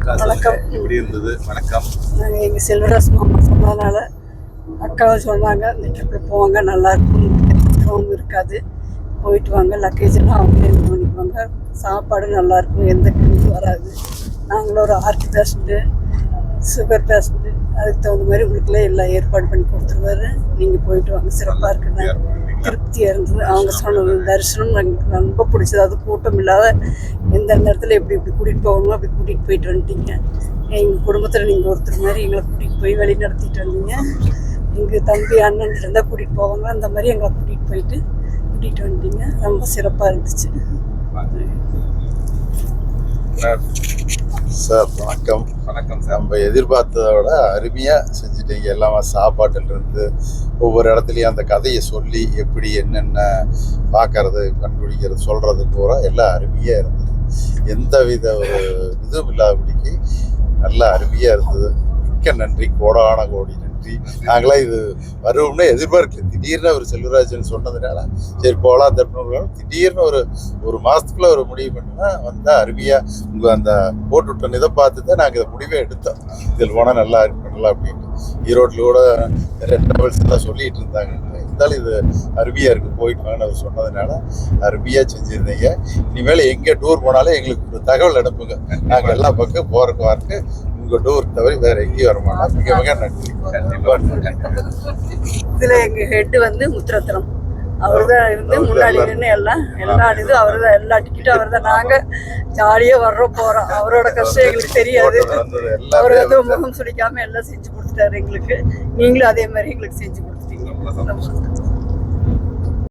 வணக்கம். எப்படி இருந்தது? வணக்கம். நாங்கள் எங்கள் செல்வராஜ் மாமா சொன்னதுனால அக்காவை சொன்னாங்க இந்த ட்ரிப்பில் போவாங்க, நல்லாயிருக்கும், இருக்காது, போயிட்டு வாங்க, லக்கேஜ் எல்லாம் அவங்களே இது பண்ணிக்குவாங்க, சாப்பாடு நல்லாயிருக்கும், எந்த கிழியும் வராது. நாங்களும் ஒரு ஹார்ட் பேஷண்ட்டு, சுகர் பேஷண்ட்டு, அதுக்கு தகுந்த மாதிரி உங்களுக்குள்ளே எல்லாம் ஏற்பாடு பண்ணி கொடுத்துருவாரு. நீங்கள் போயிட்டு வாங்க, சிறப்பாக இருக்குன்னு திருப்தியாக இருந்தது. அவங்க சொன்னது தரிசனம் எங்களுக்கு ரொம்ப பிடிச்சது. அது கூட்டம் இல்லாத எந்த நேரத்தில் எப்படி கூட்டிகிட்டு போகணுமோ அப்படி கூட்டிகிட்டு போயிட்டு வந்துட்டீங்க. எங்கள் குடும்பத்தில் நீங்கள் ஒருத்தர் மாதிரி எங்களை கூட்டிகிட்டு போய் வழி நடத்திட்டு வந்தீங்க. எங்கள் தம்பி அண்ணன் இருந்தால் கூட்டிகிட்டு போவாங்க, அந்த மாதிரி எங்களை கூட்டிகிட்டு வந்துட்டீங்க. ரொம்ப சிறப்பாக இருந்துச்சு. சார் வணக்கம். வணக்கம் சார். நம்ம எதிர்பார்த்ததை விட அருமையாக செஞ்சுட்டீங்க. எல்லாமே சாப்பாட்டிலிருந்து ஒவ்வொரு இடத்துலையும் அந்த கதையை சொல்லி எப்படி என்னென்ன பார்க்கறது, கண்டுபிடிக்கிறது, சொல்கிறது பூரா எல்லாம் அருமையாக இருந்தது. எந்த வித ஒரு இதுவும் இல்லாதபடிக்கு நல்லா அருமையாக இருந்தது. மிக்க நன்றி, கோடான கோடி நன்றி. நாங்களாம் இது வருவோம்னு எதிர்பார்க்கல. திடீர்னு ஒரு செல்வராஜன் சொன்னதுனால சரி போகலாம் தரணும். திடீர்னு ஒரு மாதத்துக்குள்ள ஒரு முடிவு பண்ணுன்னா வந்தால் அருமையாக உங்கள் அந்த போட்டுவிட்ட இதை பார்த்து தான் நாங்கள் இதை முடிவே எடுத்தோம். இதில் போனால் நல்லா பண்ணலாம் அப்படின்ட்டு. ஈரோட்டில் கூட நிறைய ட்ராவல்ஸ் எல்லாம் சொல்லிகிட்டு இருந்தாங்க. இருந்தாலும் இது அருமையாக இருக்குது, போயிட்டு வாங்கன்னு அவர் சொன்னதுனால அருமையாக செஞ்சுருந்தீங்க. இனிமேல் எங்கே டூர் போனாலும் எங்களுக்கு ஒரு தகவல் அனுப்புங்க. நாங்கள் எல்லா பக்கம் போகிறக்கு வரக்கு உங்கள் டூர் தவிர வேறு எங்கேயும் வரமாட்டோம். மிக மிக நன்றி. இதில் எங்கள் ஹெட்டு வந்து முத்துரத்னம், அவர் தான் இருந்து முன்னாடி நின்று எல்லா இதுவும் அவர் தான், எல்லா டிக்கெட்டும் அவர் தான். நாங்கள் ஜாலியாக வர்றோம் போகிறோம். அவரோட கஷ்டம் எங்களுக்கு தெரியாது. அவர் வந்து முகம் சுளிக்காமல் எல்லாம் செஞ்சு கொடுத்துட்டாரு எங்களுக்கு. நீங்களும் அதே மாதிரி எங்களுக்கு செஞ்சு கொடுத்துட்டீங்க.